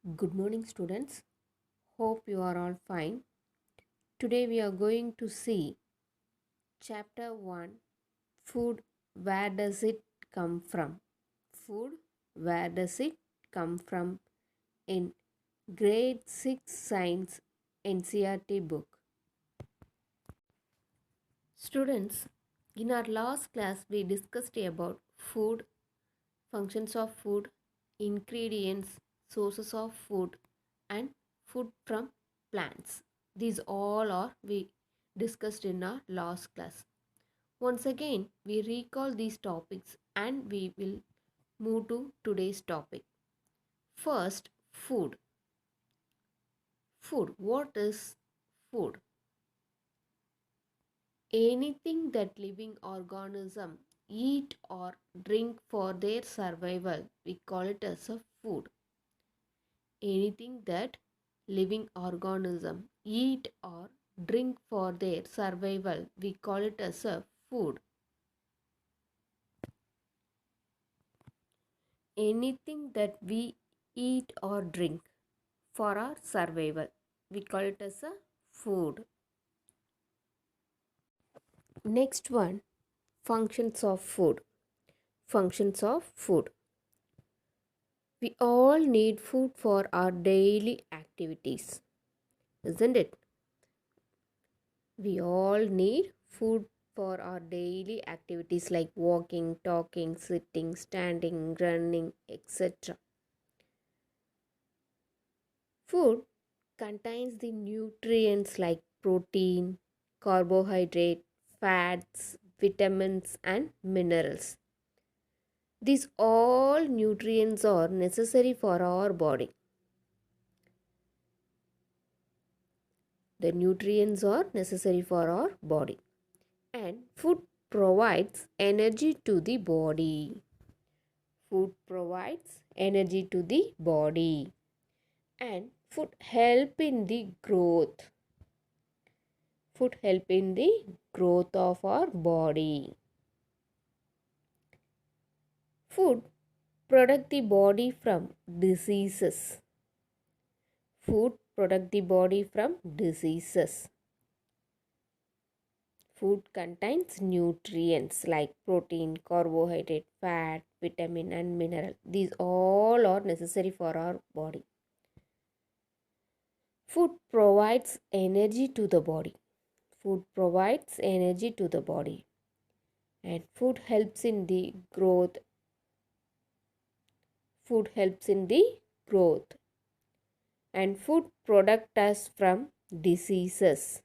Good morning, students. Hope you are all fine. Today we are going to see chapter 1 Food. Where does it come from? Food. Where does it come from? In grade 6 science NCRT book. Students, in our last class we discussed about food, functions of food, ingredients, sources of food, and food from plants. These all are we discussed in our last class. Once again, we recall these topics and we will move to today's topic. First, food. Food. What is food? Anything that living organism eat or drink for their survival, we call it as a food. Anything that living organism eat or drink for their survival, we call it as a food. Anything that we eat or drink for our survival, we call it as a food. Next one, functions of food. Functions of food. We all need food for our daily activities, isn't it? We all need food for our daily activities like walking, talking, sitting, standing, running, etc. Food contains the nutrients like protein, carbohydrate, fats, vitamins, and minerals. These all nutrients are necessary for our body. The nutrients are necessary for our body. And food provides energy to the body. Food provides energy to the body. And food help in the growth. Food help in the growth of our body. Food protect the body from diseases. Food protect the body from diseases. Food contains nutrients like protein, carbohydrate, fat, vitamin and mineral. These all are necessary for our body. Food provides energy to the body. Food provides energy to the body. And food helps in the growth. Food helps in the growth. And food protect us from diseases.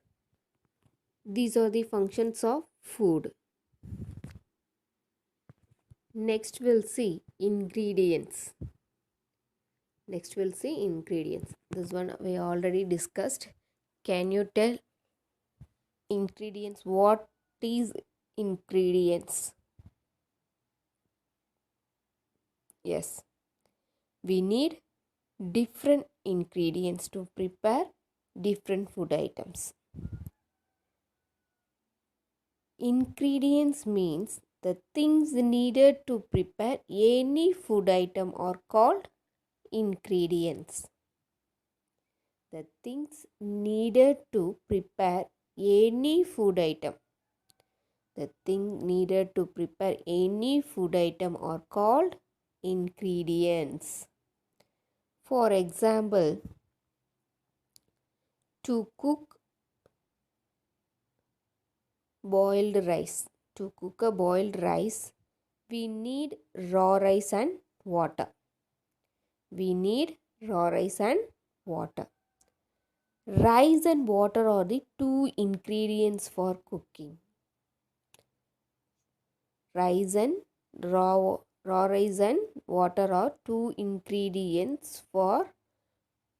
These are the functions of food. Next we'll see ingredients. Next we'll see ingredients. This one we already discussed. Can you tell ingredients? What is ingredients? Yes. We need different ingredients to prepare different food items. Ingredients means the things needed to prepare any food item are called ingredients. The things needed to prepare any food item. The thing needed to prepare any food item are called ingredients. For example, to cook boiled rice. To cook a boiled rice, we need raw rice and water. We need raw rice and water. Rice and water are the two ingredients for cooking. Rice and raw rice and water are two ingredients for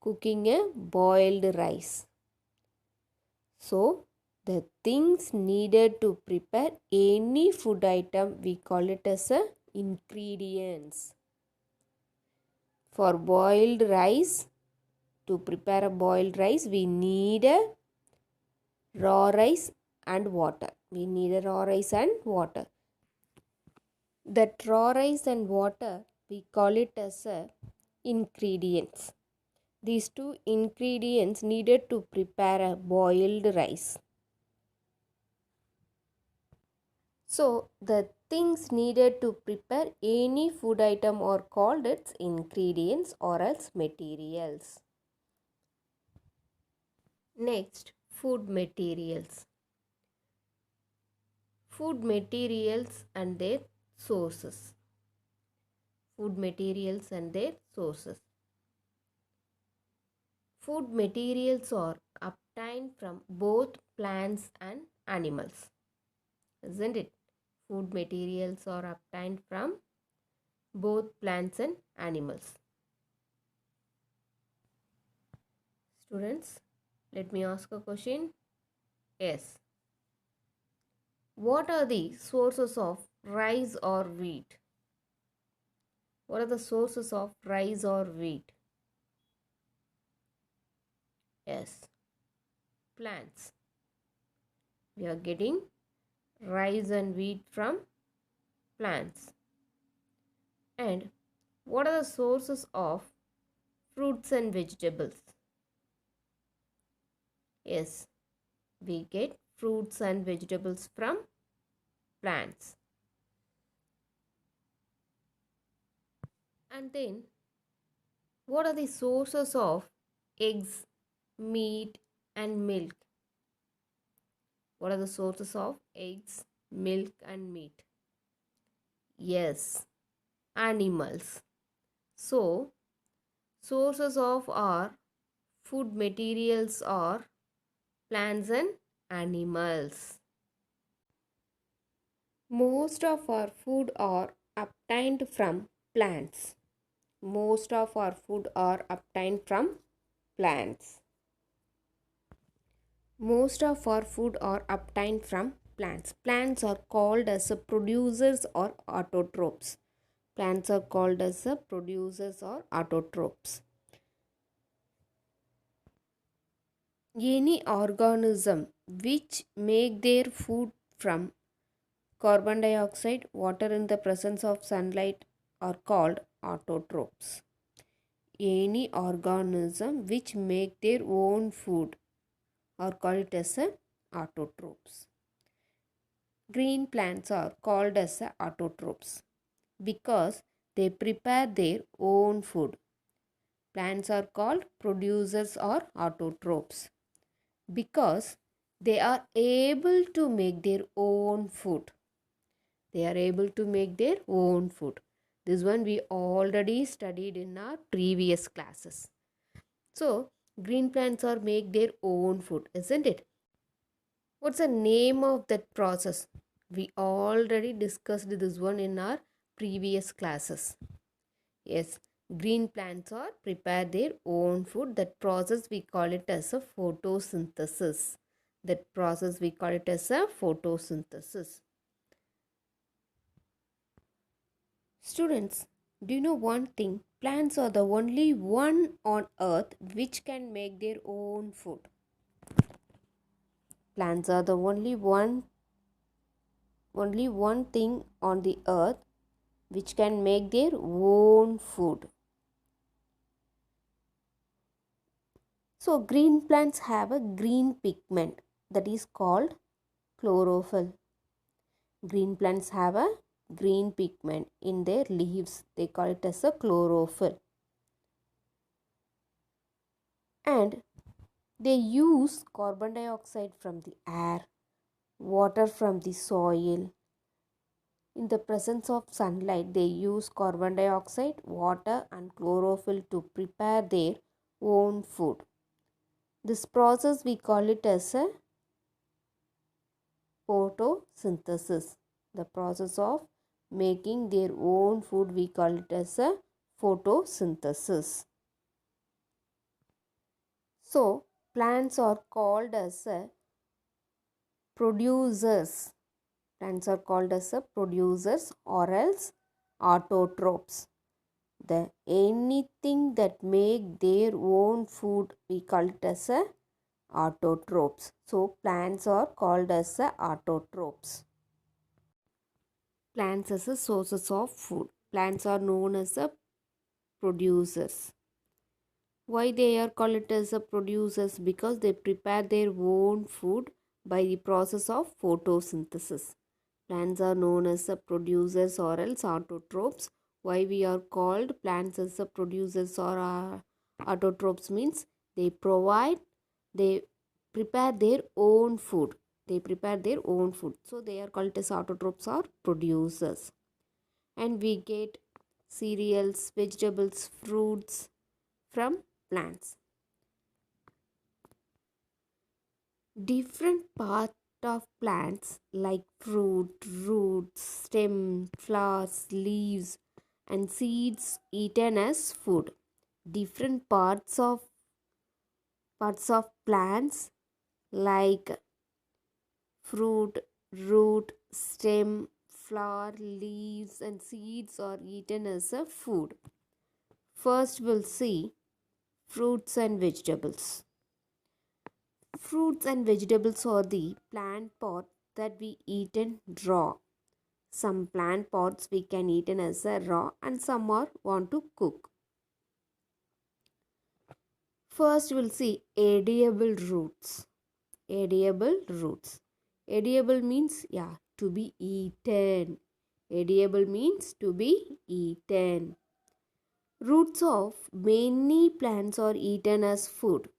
cooking a boiled rice. So, the things needed to prepare any food item, we call it as a ingredients. For boiled rice, to prepare a boiled rice, we need a raw rice and water. We need a raw rice and water. That raw rice and water, we call it as a ingredients. These two ingredients needed to prepare a boiled rice. So, the things needed to prepare any food item are called its ingredients or else materials. Next, food materials. Food materials and their sources. Food materials and their sources. Food materials are obtained from both plants and animals, isn't it? Food materials are obtained from both plants and animals. Students, let me ask a question. Yes. What are the sources of rice or wheat? What are the sources of rice or wheat? Yes, plants. We are getting rice and wheat from plants. And what are the sources of fruits and vegetables? Yes, we get fruits and vegetables from plants. And then, what are the sources of eggs, meat, and milk? What are the sources of eggs, milk, and meat? Yes, animals. So, sources of our food materials are plants and animals. Most of our food are obtained from plants. Most of our food are obtained from plants. Most of our food are obtained from plants. Plants are called as producers or autotrophs. Plants are called as producers or autotrophs. Any organism which make their food from carbon dioxide, water in the presence of sunlight are called autotrophs. Any organism which make their own food are called as autotrophs. Green plants are called as autotrophs because they prepare their own food. Plants are called producers or autotrophs because they are able to make their own food. They are able to make their own food. This one we already studied in our previous classes. So, green plants are make their own food, isn't it? What's the name of that process? We already discussed this one in our previous classes. Yes, green plants are prepare their own food. That process we call it as a photosynthesis. That process we call it as a photosynthesis. Students, do you know one thing? Plants are the only one on earth which can make their own food. Plants are the only one thing on the earth which can make their own food. So green plants have a green pigment that is called chlorophyll. Green plants have a green pigment in their leaves. They call it as a chlorophyll. And they use carbon dioxide from the air, water from the soil. In the presence of sunlight, they use carbon dioxide, water, and chlorophyll to prepare their own food. This process we call it as a photosynthesis. The process of making their own food we call it as a photosynthesis. So, plants are called as a producers. Plants are called as a producers or else autotrophs. The anything that make their own food we call it as a autotrophs. So plants are called as a autotrophs. Plants as a sources of food. Plants are known as a producers. Why they are called as a producers? Because they prepare their own food by the process of photosynthesis. Plants are known as the producers or else autotrophs. Why we are called plants as the producers or autotrophs means they provide, they prepare their own food. They prepare their own food. So they are called as autotrophs or producers. And we get cereals, vegetables, fruits from plants. Different part of plants like fruit, roots, stem, flowers, leaves and seeds eaten as food. Different parts of plants like fruit, root, stem, flower, leaves and seeds are eaten as a food. First we'll see fruits and vegetables. Fruits and vegetables are the plant part that we eat in raw. Some plant pods we can eat in as a raw and some are want to cook. First we'll see edible roots. Edible roots. Edible means to be eaten. Edible means to be eaten. Roots of many plants are eaten as food.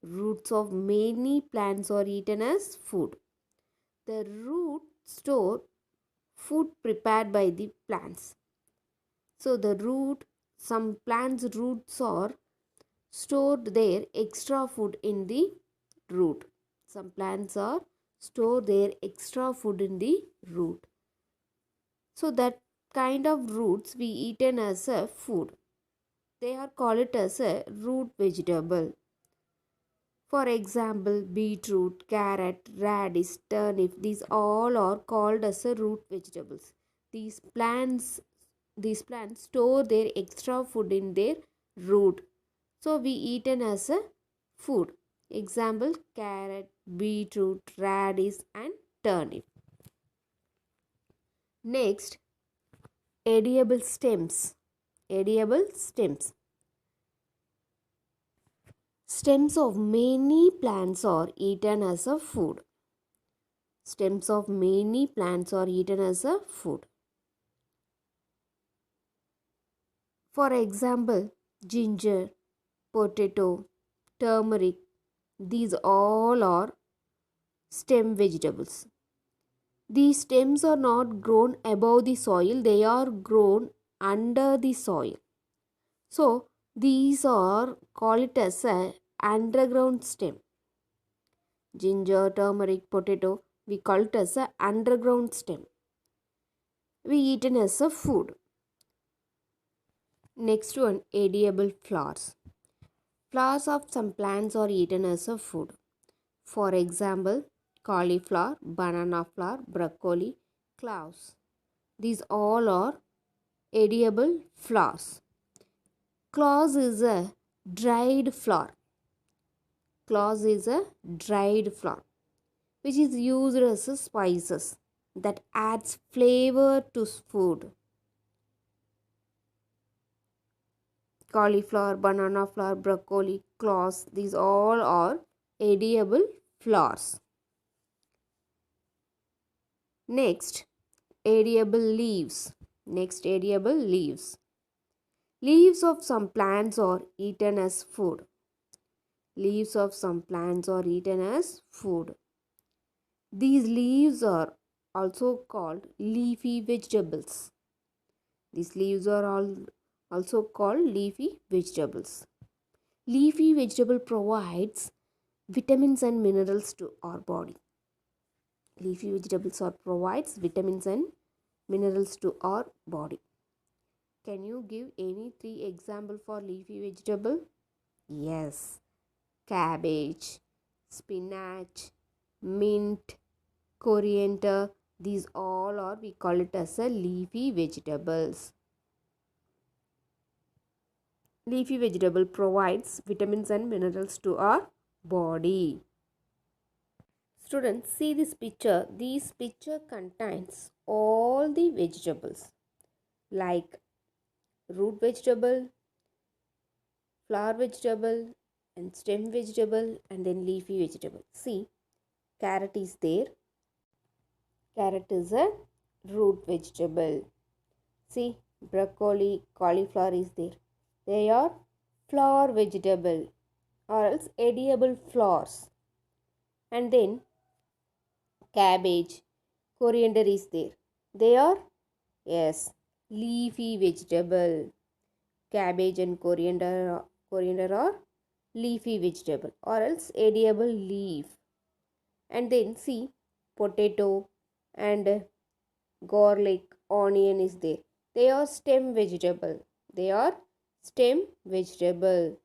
Roots of many plants are eaten as food. The root store food prepared by the plants. So some plants' roots are stored their extra food in the root. Some plants are store their extra food in the root. So that kind of roots we eaten as a food. They are called as a root vegetable. For example, beetroot, carrot, radish, turnip, these all are called as a root vegetables. These plants store their extra food in their root. So we eaten as a food. Example, carrot, beetroot, radish and turnip. Next, edible stems. Edible stems. Stems of many plants are eaten as a food. Stems of many plants are eaten as a food. For example, ginger, potato, turmeric, these all are stem vegetables. These stems are not grown above the soil, they are grown under the soil. So, these are called as a underground stem. Ginger, turmeric, potato, we call it as a underground stem. We eat it as a food. Next one, edible flowers. Flowers of some plants are eaten as a food. For example, cauliflower, banana flower, broccoli, cloves. These all are edible flowers. Cloves is a dried flower. Cloves is a dried flower which is used as a spices that adds flavor to food. Cauliflower, banana flower, broccoli, cloves, these all are edible flowers. Next, edible leaves. Next, edible leaves. Leaves of some plants are eaten as food. Leaves of some plants are eaten as food. These leaves are also called leafy vegetables. These leaves are also called leafy vegetables. Leafy vegetable provides vitamins and minerals to our body. Leafy vegetables provides vitamins and minerals to our body. Can you give any 3 examples for leafy vegetable? Yes. Cabbage, spinach, mint, coriander. These all are, we call it as a leafy vegetables. Leafy vegetable provides vitamins and minerals to our body. Students, see this picture. This picture contains all the vegetables like root vegetable, flower vegetable and stem vegetable and then leafy vegetable. See, carrot is there. Carrot is a root vegetable. See, broccoli, cauliflower is there. They are flower vegetable or else edible flowers. And then cabbage, coriander is there. They are, yes, leafy vegetable. Cabbage and coriander are leafy vegetable or else edible leaf. And then see, potato and garlic, onion is there. They are stem vegetable. They are stem vegetable.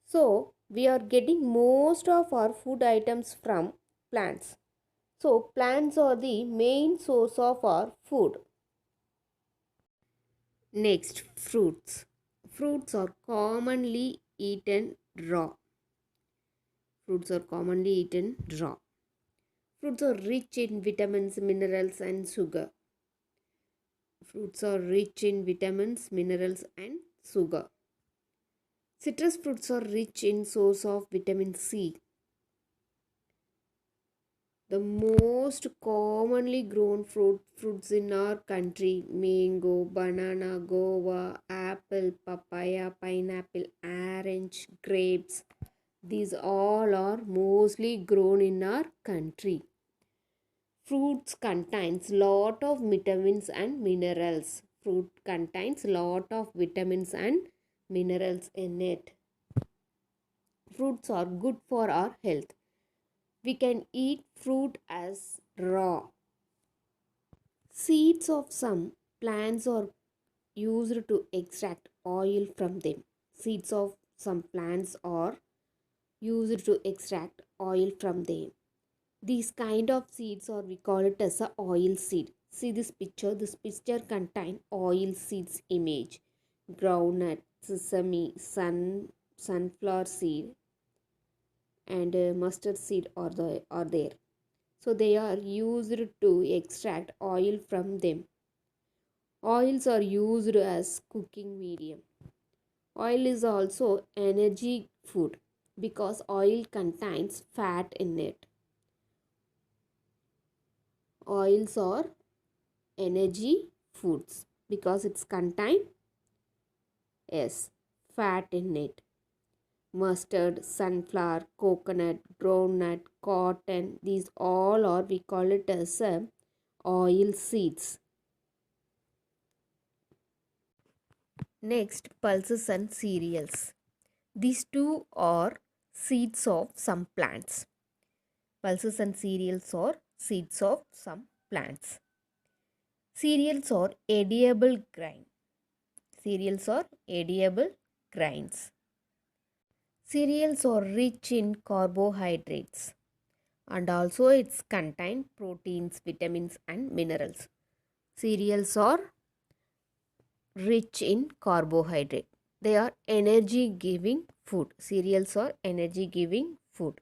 So we are getting most of our food items from plants. So plants are the main source of our food. Next, fruits. Fruits are commonly eaten raw. Fruits are commonly eaten raw. Fruits are rich in vitamins, minerals and sugar. Fruits are rich in vitamins, minerals and sugar. Citrus fruits are rich in source of vitamin C. The most commonly grown fruits in our country: mango, banana, guava, apple, papaya, pineapple, orange, grapes. These all are mostly grown in our country. Fruits contains lot of vitamins and minerals. Fruit contains lot of vitamins and minerals in it. Fruits are good for our health. We can eat fruit as raw. Seeds of some plants are used to extract oil from them. Seeds of some plants are used to extract oil from them. These kind of seeds are, we call it as a oil seed. See this picture. This picture contain oil seeds image. Groundnut, sesame, sunflower seed and mustard seed are there. So they are used to extract oil from them. Oils are used as cooking medium. Oil is also energy food because oil contains fat in it. Oils are energy foods because it's contain, yes, fat in it. Mustard, sunflower, coconut, groundnut, cotton, these all are, we call it as oil seeds. Next, pulses and cereals. These two are seeds of some plants. Pulses and cereals are seeds of some plants. Cereals are edible grain. Cereals are edible grains. Cereals are rich in carbohydrates and also it's contain proteins, vitamins and minerals. Cereals are rich in carbohydrate. They are energy giving food. Cereals are energy giving food.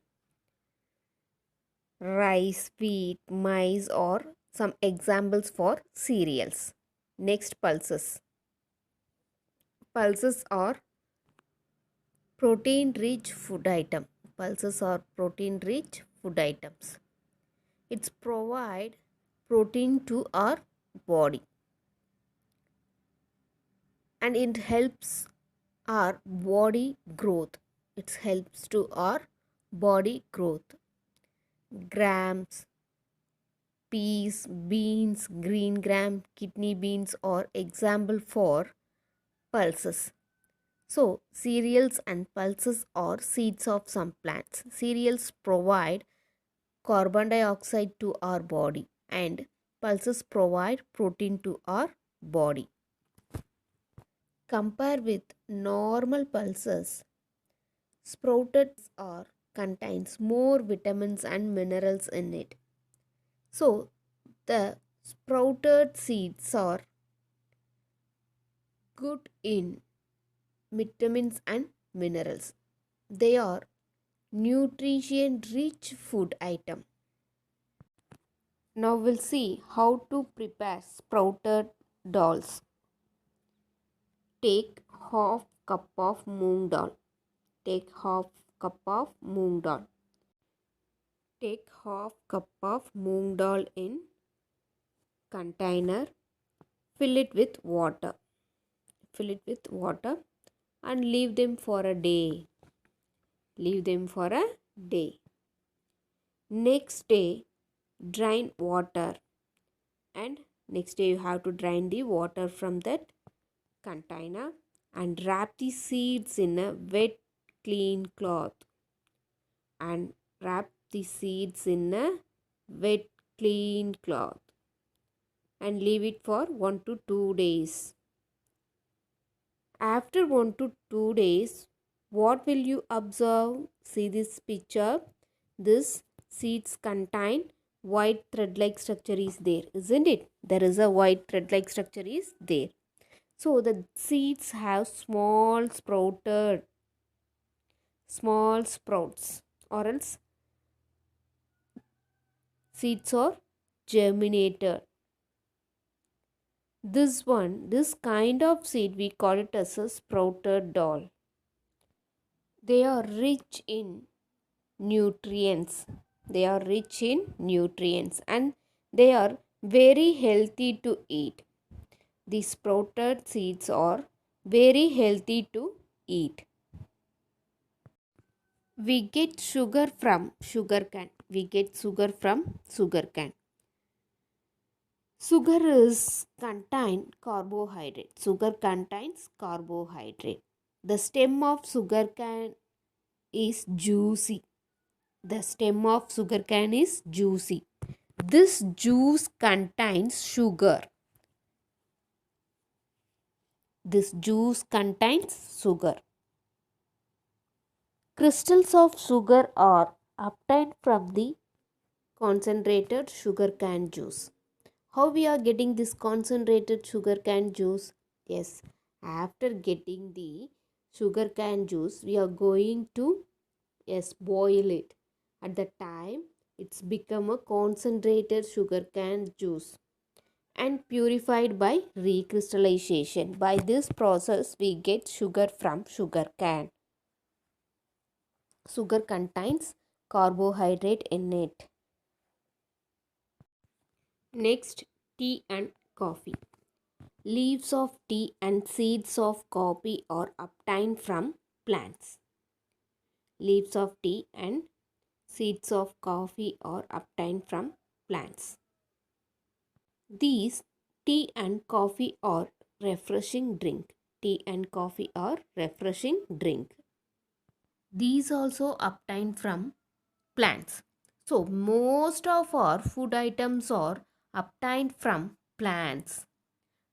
Rice, wheat, maize are some examples for cereals. Next, pulses. Pulses are protein rich food item. Pulses are protein rich food items. It's provide protein to our body and it helps our body growth. It helps to our body growth. Grams, peas, beans, green gram, kidney beans are example for pulses. So, cereals and pulses are seeds of some plants. Cereals provide carbon dioxide to our body and pulses provide protein to our body. Compare with normal pulses, sprouted are contains more vitamins and minerals in it. So, the sprouted seeds are good in vitamins and minerals. They are nutrition rich food item. Now we'll see how to prepare sprouted dals. Take half cup of moong dal. Take half cup of moong dal. Take half cup of moong dal in container. Fill it with water. Fill it with water and leave them for a day. Leave them for a day. Next day, drain water, and next day you have to drain the water from that container and wrap the seeds in a wet clean cloth, and wrap the seeds in a wet clean cloth and leave it for 1 to 2 days. After 1 to 2 days, what will you observe? See this picture. This seeds contain white thread like structure is there, isn't it? There is a white thread like structure is there. So the seeds have small sprouts, or else seeds are germinated. This kind of seed, we call it as a sprouted dal. They are rich in nutrients. They are rich in nutrients and they are very healthy to eat. The sprouted seeds are very healthy to eat. We get sugar from sugarcane. We get sugar from sugarcane. Sugar is contain carbohydrate. Sugar contains carbohydrate. The stem of sugarcane is juicy. The stem of sugarcane is juicy. This juice contains sugar. This juice contains sugar. Crystals of sugar are obtained from the concentrated sugarcane juice. How we are getting this concentrated sugarcane juice? Yes, after getting the sugarcane juice, we are going to boil it. At the time, it's become a concentrated sugarcane juice and purified by recrystallization. By this process, we get sugar from sugarcane. Sugar contains carbohydrate in it. Next, tea and coffee. Leaves of tea and seeds of coffee are obtained from plants. Leaves of tea and seeds of coffee are obtained from plants. These tea and coffee are refreshing drink. Tea and coffee are refreshing drink. These also obtained from plants. So most of our food items are obtained from plants.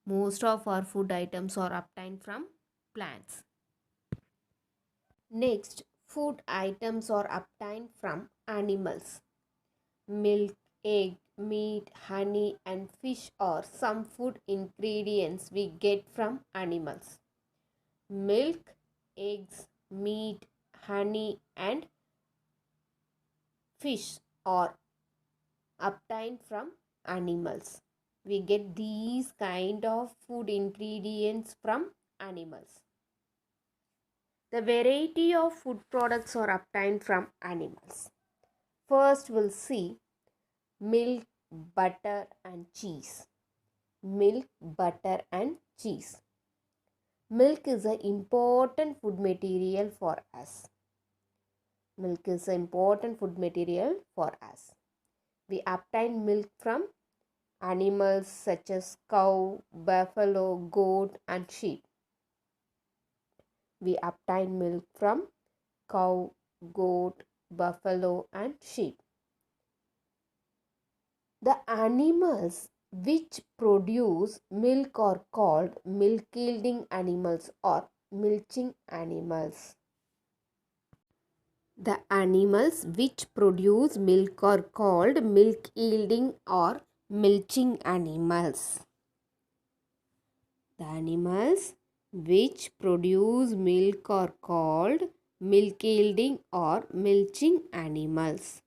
Most of our food items are obtained from plants. Next, food items are obtained from animals. Milk, egg, meat, honey and fish are some food ingredients we get from animals. Milk, eggs, meat, honey and fish are obtained from animals. We get these kind of food ingredients from animals. The variety of food products are obtained from animals. First, we'll see milk, butter and cheese. Milk, butter and cheese. Milk is an important food material for us. Milk is an important food material for us. We obtain milk from animals such as cow, buffalo, goat and sheep. We obtain milk from cow, goat, buffalo and sheep. The animals which produce milk are called milk yielding animals or milching animals. The animals which produce milk are called milk yielding or milching animals. The animals which produce milk are called milk yielding or milching animals.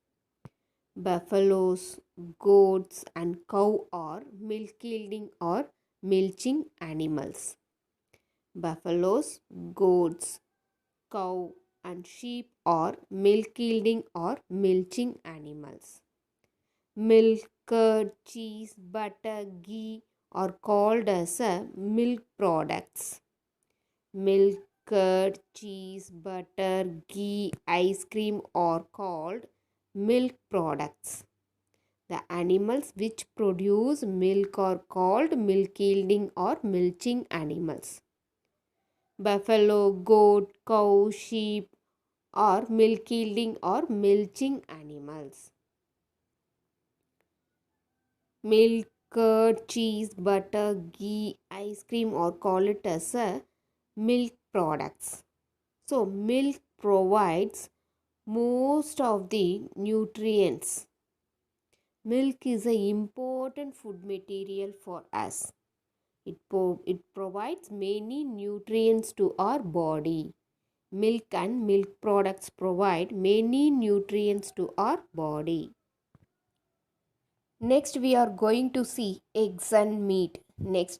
Buffaloes, goats and cow are milk yielding or milching animals. Buffaloes, goats, cow and sheep are milk yielding or milching animals. Milk, curd, cheese, butter, ghee are called as milk products. Milk, curd, cheese, butter, ghee, ice cream are called milk products. The animals which produce milk are called milk yielding or milching animals. Buffalo, goat, cow, sheep are milk yielding or milching animals. Milk, curd, cheese, butter, ghee, ice cream or call it as milk products. So milk provides most of the nutrients. Milk is an important food material for us. It provides many nutrients to our body. Milk and milk products provide many nutrients to our body. Next we are going to see eggs and meat. Eggs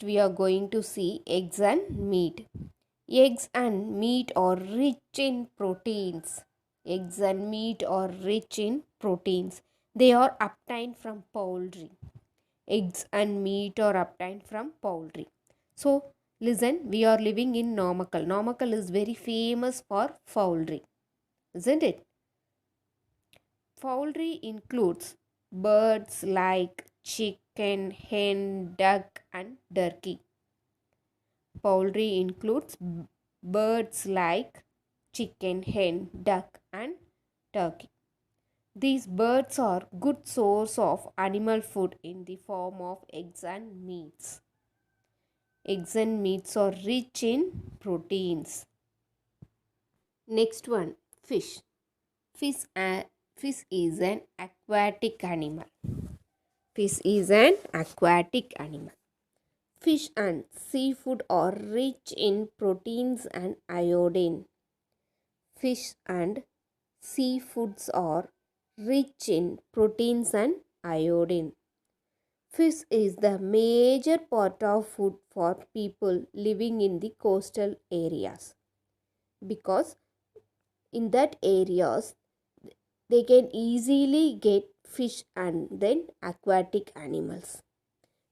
and meat are rich in proteins. Eggs and meat are rich in proteins. They are obtained from poultry. Eggs and meat are obtained from poultry. So, listen, we are living in Namakkal. Namakkal is very famous for poultry, isn't it? Poultry includes birds like chicken, hen, duck, and turkey. Poultry includes birds like chicken, hen, duck, and turkey. These birds are good source of animal food in the form of eggs and meats. Eggs and meats are rich in proteins. Next one, fish. Fish, fish is an aquatic animal. Fish is an aquatic animal. Fish and seafood are rich in proteins and iodine. Fish and seafoods are rich in proteins and iodine. Fish is the major part of food for people living in the coastal areas because in that areas they can easily get fish and then aquatic animals.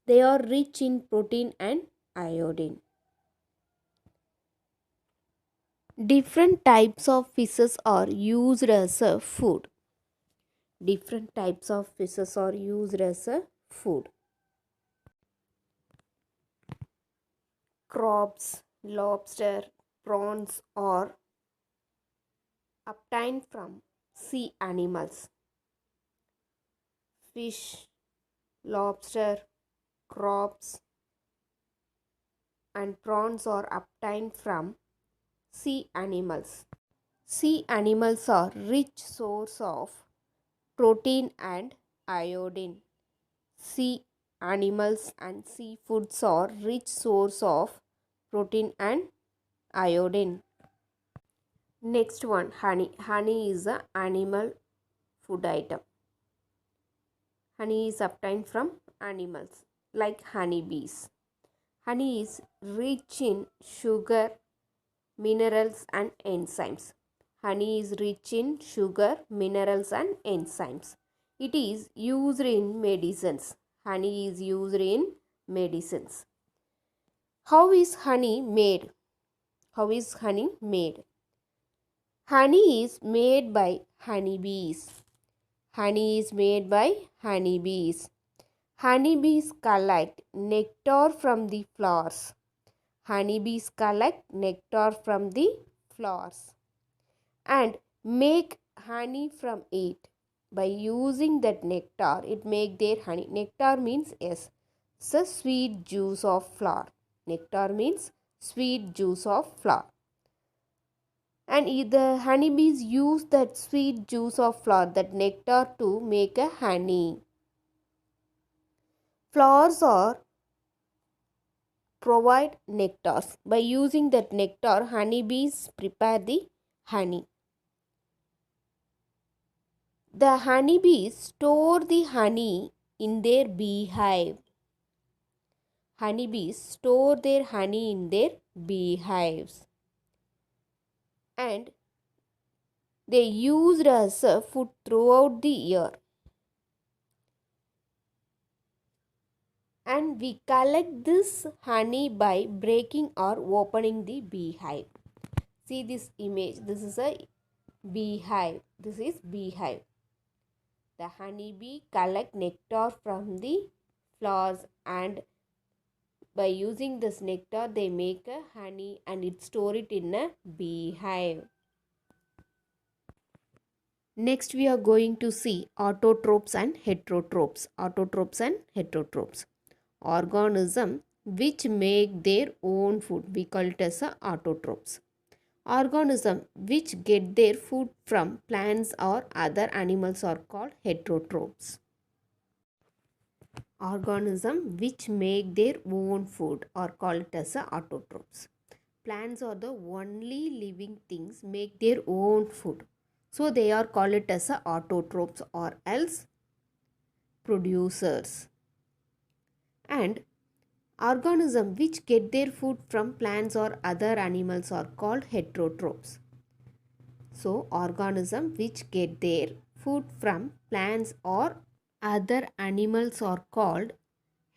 They are rich in protein and iodine. Different types of fishes are used as a food. Different types of fishes are used as a food. Crabs, lobster, prawns are obtained from sea animals. Fish, lobster, crabs, and prawns are obtained from sea animals. Sea animals are rich source of protein and iodine. Sea animals and seafoods are rich source of protein and iodine. Next one, honey. Honey is an animal food item. Honey is obtained from animals like honeybees. Honey is rich in sugar, minerals and enzymes. Honey is rich in sugar, minerals and enzymes. It is used in medicines. Honey is used in medicines. How is honey made? How is honey made? Honey is made by honeybees. Honey is made by honeybees. Honeybees collect nectar from the flowers. Honeybees collect nectar from the flowers and make honey from it. By using that nectar, it make their honey. Nectar means yes, it's a sweet juice of flower. Nectar means sweet juice of flower. And the honeybees use that sweet juice of flower, that nectar, to make a honey. Flowers are provide nectars. By using that nectar, honeybees prepare the honey. The honeybees store the honey in their beehive. honeybees store their honey in their beehives, and they used as a food throughout the year. And we collect this honey by breaking or opening the beehive. See this image. This is a beehive. This is beehive. The honeybee collect nectar from the flowers, and by using this nectar they make a honey and it store it in a beehive. Next we are going to see autotrophs and heterotrophs. Autotrophs and heterotrophs. Organism which make their own food, we call it as a autotrophs. Organism which get their food from plants or other animals are called heterotrophs. Organism which make their own food are called as a autotrophs. Plants are the only living things make their own food, so they are called it as a autotrophs or else producers. And organisms which get their food from plants or other animals are called heterotrophs. So organisms which get their food from plants or other animals are called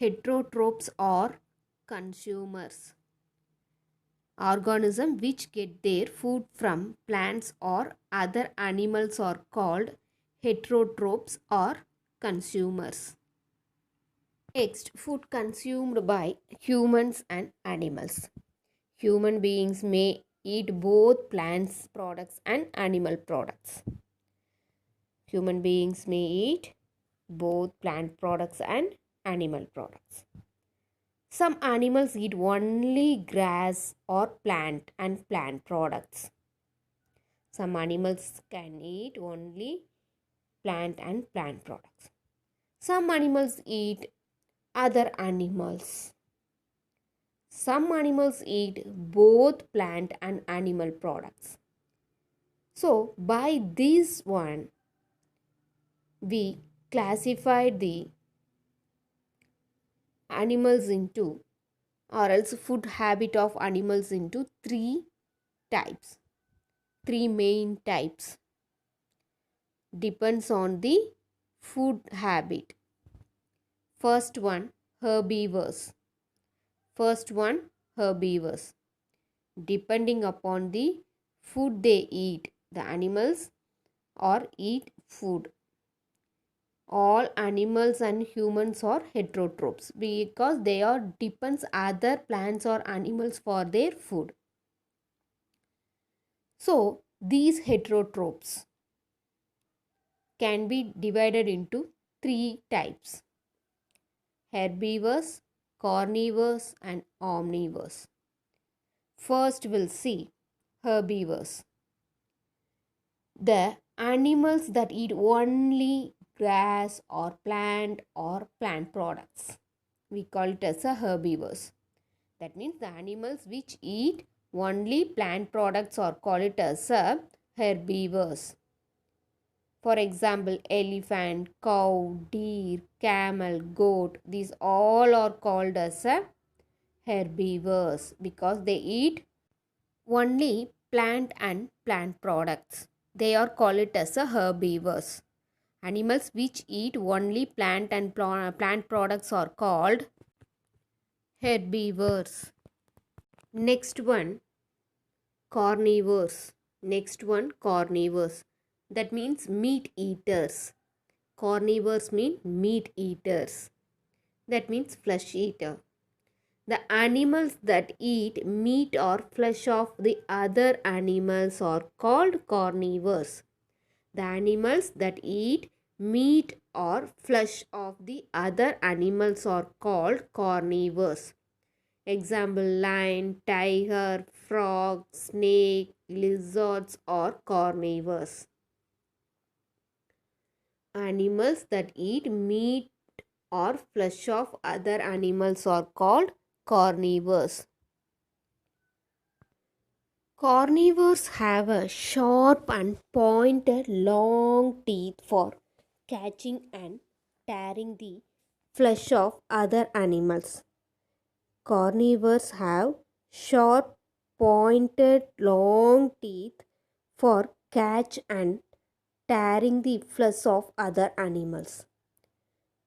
heterotrophs or consumers. Organisms which get their food from plants or other animals are called heterotrophs or consumers. Next, food consumed by humans and animals. Human beings may eat both plants products and animal products. Human beings may eat both plant products and animal products. Some animals eat only grass or plant and plant products. Some animals can eat only plant and plant products. Some animals eat other animals. Some animals eat both plant and animal products. So by this one, we classified the animals into, or else food habit of animals into three types. Three main types. Depends on the food habit. First one, herbivores. First one, herbivores. Depending upon the food they eat, the animals or eat food. All animals and humans are heterotrophs because they are depends other plants or animals for their food. So these heterotrophs can be divided into three types: herbivores, carnivores and omnivores. First we'll see herbivores. The animals that eat only grass or plant products. We call it as a herbivores. That means the animals which eat only plant products are called it as a herbivores. For example, elephant, cow, deer, camel, goat, these all are called as a herbivores because they eat only plant and plant products. They are called it as a herbivores. Animals which eat only plant and plant products are called herbivores. Next one, carnivores. Next one, carnivores. That means meat eaters. Carnivores mean meat eaters. That means flesh eater. The animals that eat meat or flesh of the other animals are called carnivores. The animals that eat meat or flesh of the other animals are called carnivores. Example, lion, tiger, frog, snake, lizards are carnivores. Animals that eat meat or flesh of other animals are called carnivores. Carnivores have a sharp and pointed long teeth for catching and tearing the flesh of other animals. Carnivores have sharp, pointed, long teeth for catch and tearing the flesh of other animals.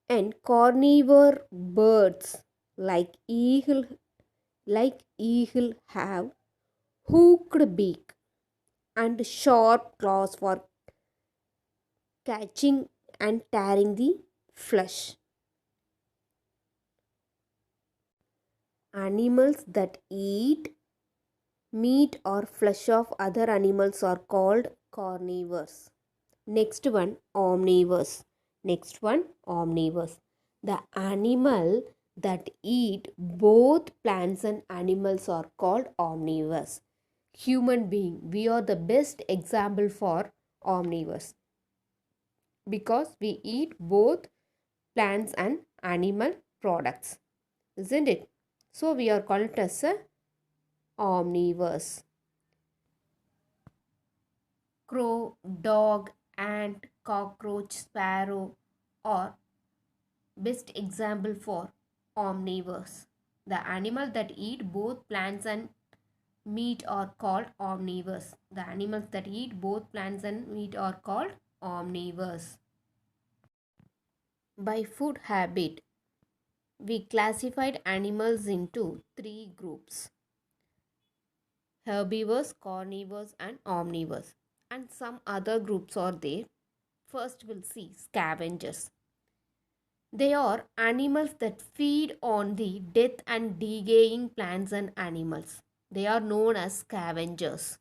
And carnivore birds like eagle have hooked beak and sharp claws for catching and tearing the flesh. Animals that eat meat or flesh of other animals are called carnivores. Next one, omnivores. Next one, omnivores. The animal that eat both plants and animals are called omnivores. Human being, we are the best example for omnivores because we eat both plants and animal products, isn't it? So we are called as a omnivores. Crow, dog, ant, cockroach, sparrow are best example for omnivores. The animal that eat both plants and meat are called omnivores. The animals that eat both plants and meat are called omnivores. By food habit, we classified animals into three groups: herbivores, carnivores, and omnivores. And some other groups are there. First, we'll see scavengers. They are animals that feed on the dead and decaying plants and animals. They are known as scavengers.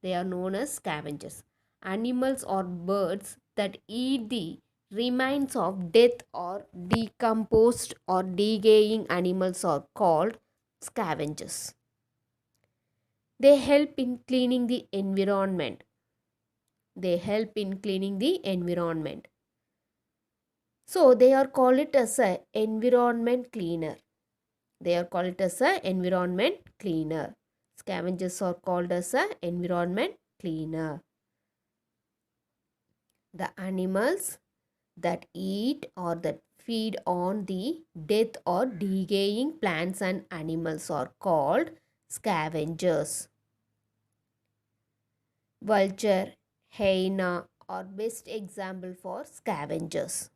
They are known as scavengers. Animals or birds that eat the remains of dead or decomposed or decaying animals are called scavengers. They help in cleaning the environment. They help in cleaning the environment. So they are called it as a environment cleaner. They are called it as a environment cleaner. Scavengers are called as a environment cleaner. The animals that eat or that feed on the dead or decaying plants and animals are called scavengers. Vulture, hyena are best example for scavengers.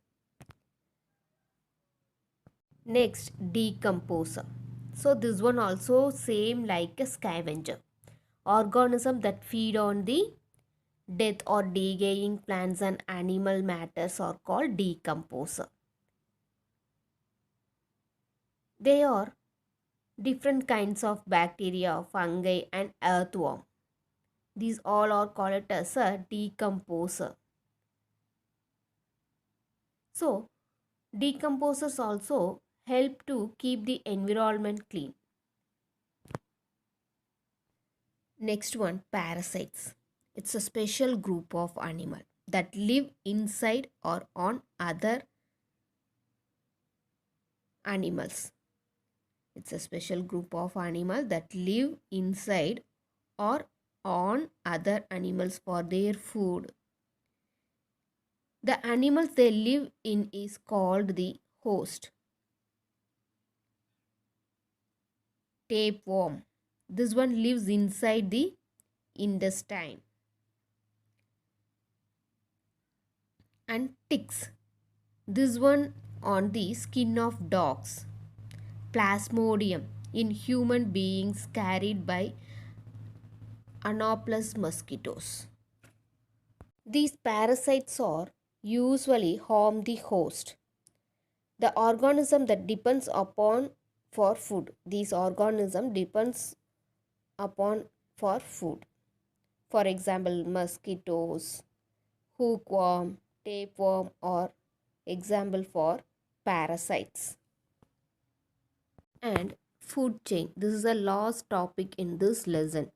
Next, decomposer. So this one also same like a scavenger. Organism that feed on the death or decaying plants and animal matters are called decomposer. They are different kinds of bacteria, fungi and earthworm. These all are called as a decomposer. So decomposers also help to keep the environment clean. Next one, parasites. It's a special group of animal that live inside or on other animals. It's a special group of animal that live inside or on other animals for their food. The animals they live in is called the host. Tapeworm. This one lives inside the intestine. And ticks. This one on the skin of dogs. Plasmodium in human beings carried by Anopheles mosquitoes. These parasites are usually harm the host, the organism that depends upon for food. These organism depends upon for food. For example, mosquitoes, hookworm, tapeworm are example for parasites. And food chain. This is the last topic in this lesson.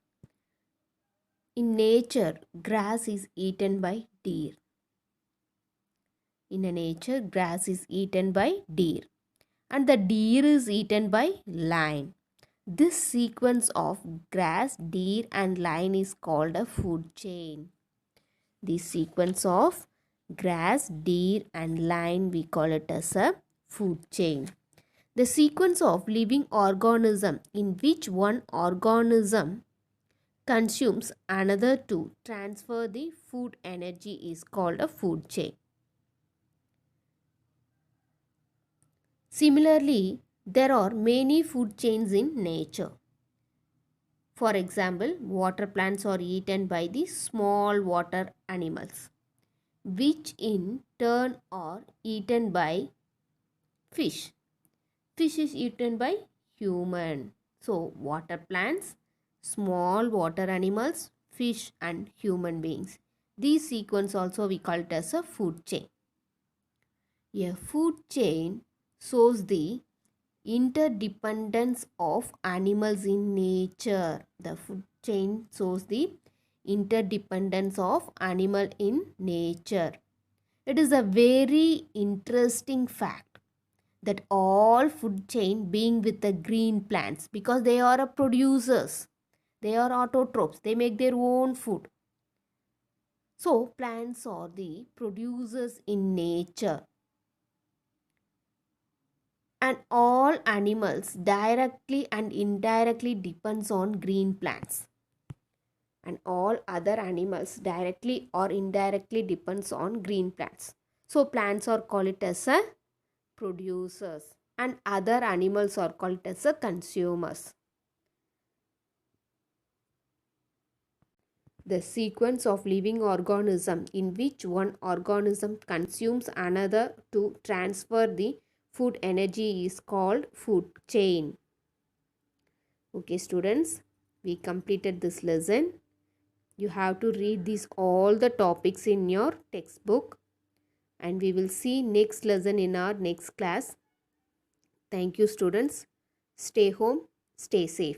In nature, grass is eaten by deer. In nature, grass is eaten by deer. And the deer is eaten by lion. This sequence of grass, deer and lion is called a food chain. This sequence of grass, deer and lion we call it as a food chain. The sequence of living organism in which one organism consumes another to transfer the food energy is called a food chain. Similarly, there are many food chains in nature. For example, water plants are eaten by the small water animals, which in turn are eaten by fish. Fish is eaten by human. So, water plants, small water animals, fish and human beings. This sequence also we call it as a food chain. A food chain shows the interdependence of animals in nature. The food chain shows the interdependence of animal in nature. It is a very interesting fact that all food chain being with the green plants, because they are producers, they are autotrophs, they make their own food. So plants are the producers in nature, and all animals directly and indirectly depends on green plants, and all other animals directly or indirectly depends on green plants. So plants are called it as a producers, and other animals are called as a consumers. The sequence of living organism in which one organism consumes another to transfer the food energy is called food chain. Okay students, we completed this lesson. You have to read these all the topics in your textbook, and we will see next lesson in our next class. Thank you students. Stay home, stay safe.